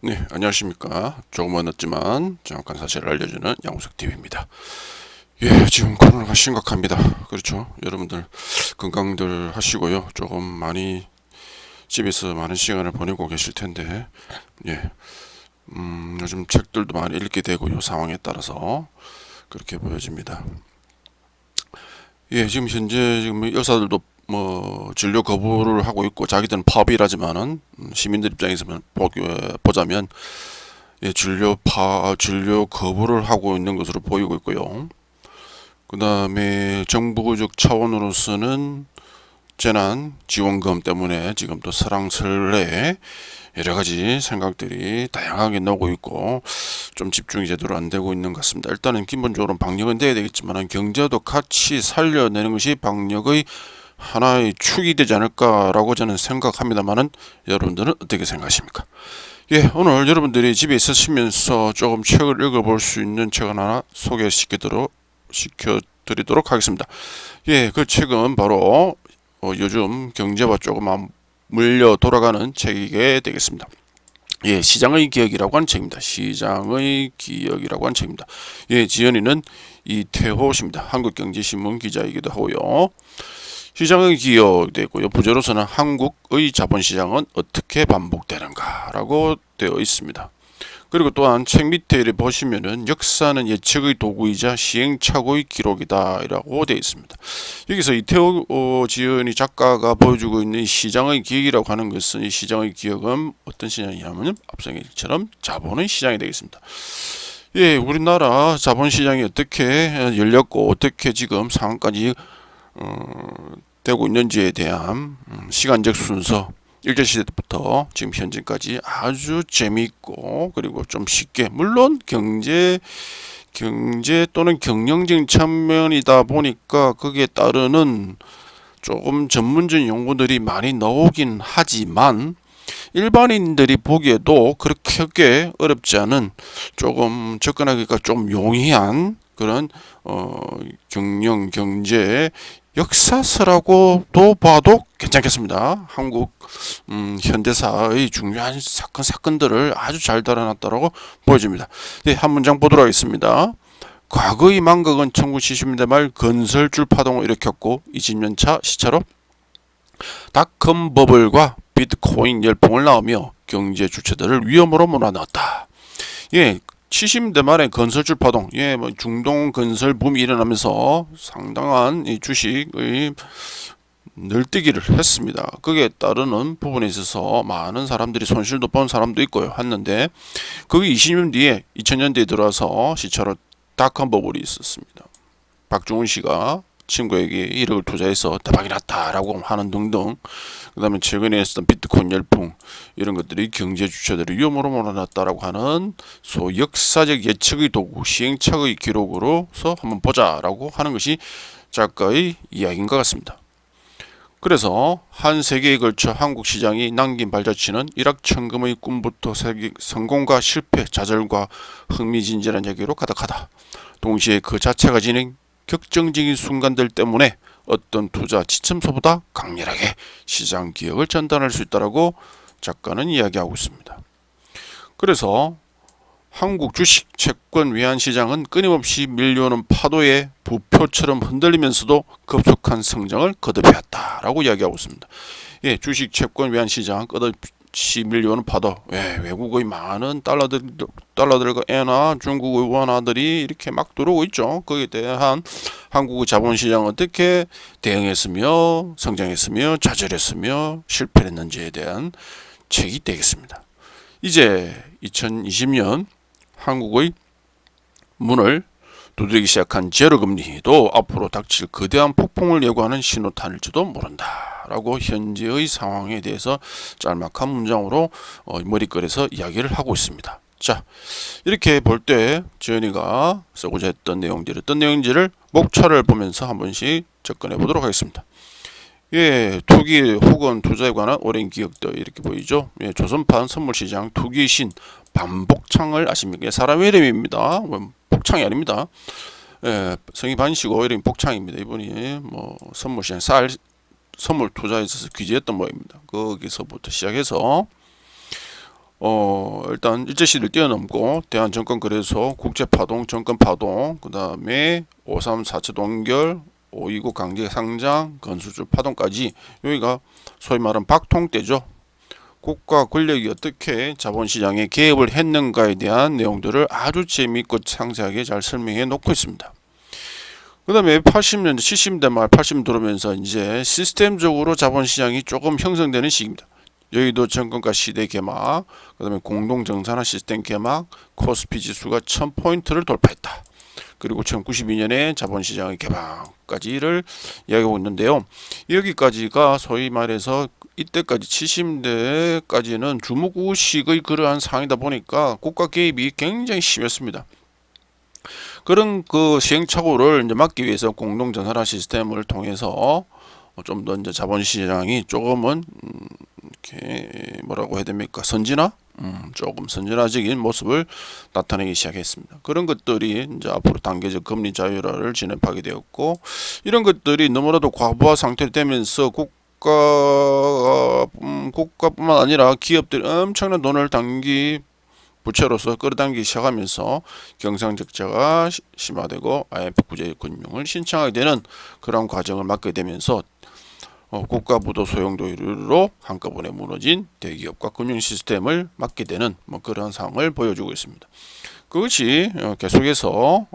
네, 안녕하십니까. 조금은 늦지만 정확한 사실을 알려주는 양우석TV입니다. 예, 지금 코로나가 심각합니다. 그렇죠. 여러분들 건강들 하시고요. 조금 많이 집에서 많은 시간을 보내고 계실 텐데, 예, 요즘 책들도 많이 읽게 되고요. 상황에 따라서 그렇게 보여집니다. 예, 지금 현재 지금 의사들도 뭐 진료 거부를 하고 있고 자기들은 파업이라지만은 시민들 입장에서 보자면 예, 진료 거부를 하고 있는 것으로 보이고 있고요. 그 다음에 정부적 차원으로서는 재난 지원금 때문에 지금 또 설왕설래 여러 가지 생각들이 다양하게 나오고 있고 좀 집중이 제대로 안 되고 있는 것 같습니다. 일단은 기본적으로 방역은 돼야 되겠지만 경제도 같이 살려내는 것이 방역의 하나의 축이 되지 않을까라고 저는 생각합니다만은 여러분들은 어떻게 생각하십니까? 예, 오늘 여러분들이 집에 있으시면서 조금 책을 읽어볼 수 있는 책을 하나 시켜드리도록 하겠습니다. 예, 그 책은 바로 요즘 경제와 조금 물려 돌아가는 책이게 되겠습니다. 예, 시장의 기억이라고 하는 책입니다. 시장의 기억이라고 하는 책입니다. 예, 지연이는 이태호 씨입니다. 한국경제신문 기자이기도 하고요. 시장의 기여되고요. 부제로서는 한국의 자본시장은 어떻게 반복되는가라고 되어 있습니다. 그리고 또한 책 밑에 보시면은 역사는 예측의 도구이자 시행착오의 기록이다라고 되어 있습니다. 여기서 이태호 지은이 작가가 보여주고 있는 시장의 기억이라고 하는 것은 이 시장의 기억은 어떤 시장이냐면 앞서 얘기처럼 자본의 시장이 되겠습니다. 예, 우리나라 자본시장이 어떻게 열렸고 어떻게 지금 상황까지 되고 있는지에 대한 시간적 순서 일제시대 때부터 지금 현재까지 아주 재미있고 그리고 좀 쉽게 물론 경제 또는 경영적인 측면이다 보니까 거기에 따르는 조금 전문적인 용어들이 많이 나오긴 하지만 일반인들이 보기에도 그렇게 어렵지 않은 조금 접근하기가 좀 용이한 그런 경영 경제 역사서라고도 봐도 괜찮겠습니다. 한국 현대사의 중요한 사건들을 아주 잘 달아놨다고 보여집니다. 네, 한 문장 보도록 하겠습니다. 과거의 망각은 1970년대 말 건설줄 파동을 일으켰고 20년차 시차로 닷컴 버블과 비트코인 열풍을 낳으며 경제 주체들을 위험으로 몰아넣었다. 예, 70년대 말에 건설줄 파동, 예, 뭐 중동 건설 붐이 일어나면서 상당한 이 주식의 늘뛰기를 했습니다. 거기에 따르는 부분에 있어서 많은 사람들이 손실도 본 사람도 있고요. 했는데 그게 20년 뒤에 2000년대에 들어와서 시차로 닷컴 버블이 있었습니다. 박중훈 씨가 친구에게 1억을 투자해서 대박이 났다라고 하는 등등, 그 다음에 최근에 했었던 비트코인 열풍, 이런 것들이 경제 주체들을 위험으로 몰아놨다라고 하는 소 역사적 예측의 도구, 시행착오의 기록으로서 한번 보자라고 하는 것이 작가의 이야기인 것 같습니다. 그래서 한 세기에 걸쳐 한국 시장이 남긴 발자취는 일확천금의 꿈부터 성공과 실패, 좌절과 흥미진진한 얘기로 가득하다. 동시에 그 자체가 지닌 격정적인 순간들 때문에 어떤 투자 지침서보다 강렬하게 시장 기억을 전달할 수 있다고 작가는 이야기하고 있습니다. 그래서 한국 주식 채권 외환 시장은 끊임없이 밀려오는 파도에 부표처럼 흔들리면서도 급속한 성장을 거듭해왔다라고 이야기하고 있습니다. 예, 주식 채권 외환 시장 끝없이 밀려오는 파도, 예, 외국의 많은 달러들과 엔화, 중국의 원화들이 이렇게 막 들어오고 있죠. 거기에 대한 한국의 자본시장 어떻게 대응했으며 성장했으며 좌절했으며 실패했는지에 대한 책이 되겠습니다. 이제 2020년 한국의 문을 두드리기 시작한 제로금리도 앞으로 닥칠 거대한 폭풍을 예고하는 신호탄일지도 모른다라고 현재의 상황에 대해서 짤막한 문장으로 머릿글에서 이야기를 하고 있습니다. 자, 이렇게 볼 때 지연이가 쓰고자 했던 내용들 어떤 내용인지를 목차를 보면서 한 번씩 접근해 보도록 하겠습니다. 예, 투기 혹은 투자에 관한 오랜 기억들 이렇게 보이죠. 예, 조선판 선물시장 투기의 신 반복창을 아십니까? 사람의 이름입니다. 복창이 아닙니다. 예, 성이 반시고 이름이 복창입니다. 이분이 뭐 선물시장 선물 투자에 있어서 귀재했던 모양입니다. 거기서부터 시작해서 일단 일제시대를 뛰어넘고 대한증권거래소, 국제파동, 증권파동, 그 다음에 5.3 4.7 동결, 5.29 강제상장, 건수주 파동까지 여기가 소위 말하는 박통 때죠. 국가 권력이 어떻게 자본시장에 개입을 했는가에 대한 내용들을 아주 재미있고 상세하게 잘 설명해 놓고 있습니다. 그 다음에 80년대, 70년대 말 80년 들어오면서 이제 시스템적으로 자본시장이 조금 형성되는 시기입니다. 여의도 정권가 시대 개막, 그 다음에 공동정산화 시스템 개막, 코스피 지수가 1000포인트를 돌파했다. 그리고 1992년에 자본시장의 개방까지를 이야기하고 있는데요. 여기까지가 소위 말해서 이때까지 70년대까지는 주무구식의 그러한 상황이다 보니까 국가 개입이 굉장히 심했습니다. 그런 그 시행착오를 이제 막기 위해서 공동정산화 시스템을 통해서 좀 더 이제 자본시장이 조금은 이렇게 뭐라고 해야 됩니까? 선진화? 조금 선진화적인 모습을 나타내기 시작했습니다. 그런 것들이 이제 앞으로 단계적 금리 자율화를 진입하게 되었고, 이런 것들이 너무나도 과부하 상태로 되면서 국가뿐만 아니라 기업들이 엄청난 돈을 부채로서 끌어당기기 시작하면서 경상적자가 심화되고 IMF 구제금융을 신청하게 되는 그런 과정을 맞게 되면서 국가 부도 소용돌이로 한꺼번에 무너진 대기업과 금융 시스템을 맡게 되는 그런 상황을 보여주고 있습니다. 그것이 계속해서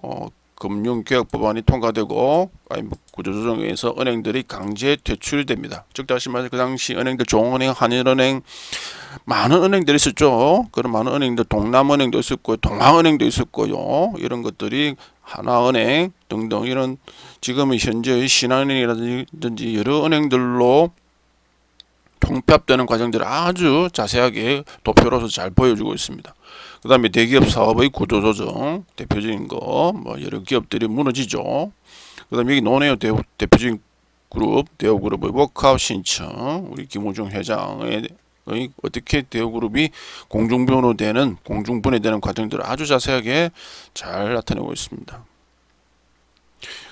금융개혁법안이 통과되고 IMF 구조조정에 의해서 은행들이 강제 퇴출이 됩니다. 즉 다시 말해서 그 당시 은행들 종은행, 한일은행 많은 은행들이 있었죠. 그런 많은 은행들 동남은행도 있었고요, 동아은행도 있었고요. 이런 것들이 하나은행 등등 이런 지금의 현재의 신한은행이라든지 여러 은행들로 통폐합되는 과정들을 아주 자세하게 도표로서 잘 보여주고 있습니다. 그 다음에 대기업 사업의 구조조정 대표적인 거 여러 기업들이 무너지죠. 그 다음에 여기 노네어 대표적인 그룹 대우그룹의 워크아웃 신청, 우리 김우중 회장의 어떻게 대우그룹이 공중분해되는 과정들을 아주 자세하게 잘 나타내고 있습니다.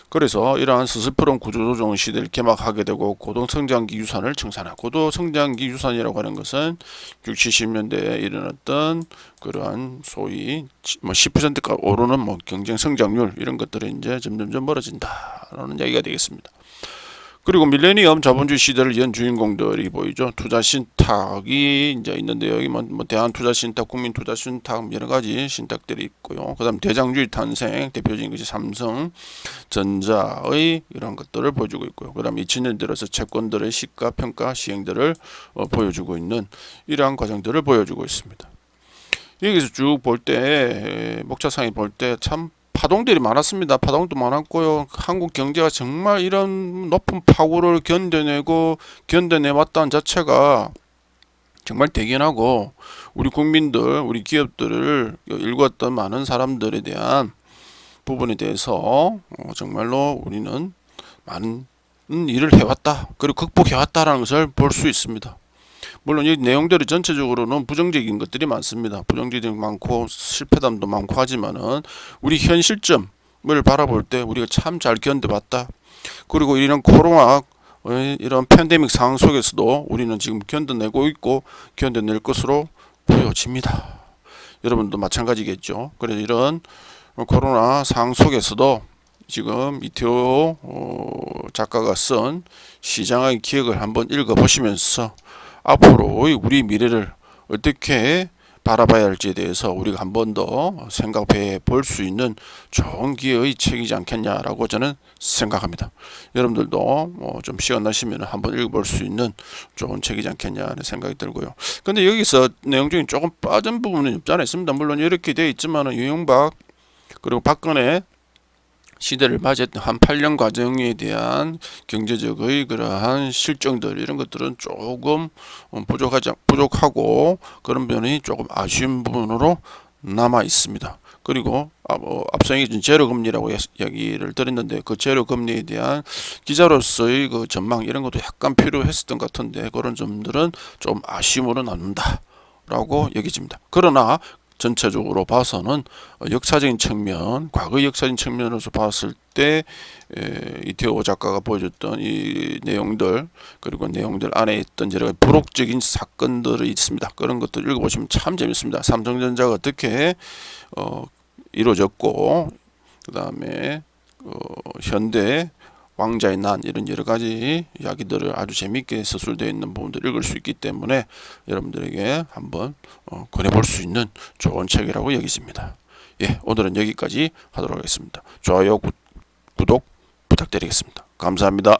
그래서 이러한 스스프론 구조조정 시대를 개막하게 되고 고도성장기 유산을 청산하고, 고도성장기 유산이라고 하는 것은 60, 70년대에 일어났던 그러한 소위 10%가 오르는 경쟁 성장률 이런 것들이 이제 점점점 멀어진다라는 이야기가 되겠습니다. 그리고 밀레니엄 자본주의 시대를 연 주인공들이 보이죠. 투자 신탁이 이제 있는데 여기 대한 투자 신탁, 국민 투자 신탁 여러 가지 신탁들이 있고요. 그다음 대장주의 탄생 대표적인 것이 삼성 전자의 이런 것들을 보여주고 있고요. 그다음 2000년 들어서 채권들의 시가 평가 시행들을 보여주고 있는 이러한 과정들을 보여주고 있습니다. 여기서 쭉 볼 때 목차상에 볼 때 참 파동들이 많았습니다. 파동도 많았고요. 한국 경제가 정말 이런 높은 파고를 견뎌내왔다는 자체가 정말 대견하고, 우리 국민들, 우리 기업들을 일궜던 많은 사람들에 대한 부분에 대해서 정말로 우리는 많은 일을 해왔다, 그리고 극복해왔다라는 것을 볼 수 있습니다. 물론 이 내용들이 전체적으로는 부정적인 것들이 많습니다. 부정적인 많고 실패담도 많고 하지만은 우리 현 시점을 바라볼 때 우리가 참 잘 견뎌봤다. 그리고 이런 코로나 이런 팬데믹 상황 속에서도 우리는 지금 견뎌내고 있고 견뎌낼 것으로 보여집니다. 여러분도 마찬가지겠죠. 그래서 이런 코로나 상황 속에서도 지금 이태호 작가가 쓴 시장의 기억을 한번 읽어보시면서 앞으로의 우리 미래를 어떻게 바라봐야 할지에 대해서 우리가 한 번 더 생각해 볼 수 있는 좋은 기회의 책이지 않겠냐라고 저는 생각합니다. 여러분들도 좀 시간 나시면 한번 읽어볼 수 있는 좋은 책이지 않겠냐는 생각이 들고요. 근데 여기서 내용 중에 조금 빠진 부분이 없지 않아 있습니다. 물론 이렇게 되어 있지만 유영박 그리고 박근혜 시대를 맞이했던 한 8년 과정에 대한 경제적의 그러한 실정들 이런 것들은 조금 부족하고 그런 면이 조금 아쉬운 부분으로 남아 있습니다. 그리고 앞서 얘기한 제로금리라고 이야기를 드렸는데 그 제로금리에 대한 기자로서의 그 전망 이런 것도 약간 필요했었던 것 같은데 그런 점들은 좀 아쉬움으로 남는다라고 여겨집니다. 그러나 전체적으로 봐서는 역사적인 측면, 과거 역사적인 측면으로서 봤을 때 이태호 작가가 보여줬던 이 내용들, 그리고 내용들 안에 있던 여러 가지 부록적인 사건들이 있습니다. 그런 것들 읽어보시면 참 재밌습니다. 삼성전자가 어떻게 이루어졌고, 그 다음에 현대 왕자의 난, 이런 여러 가지 이야기들을 아주 재미있게 서술되어 있는 부분들을 읽을 수 있기 때문에 여러분들에게 한번 권해볼 수 있는 좋은 책이라고 여기십니다. 예, 오늘은 여기까지 하도록 하겠습니다. 좋아요, 구독 부탁드리겠습니다. 감사합니다.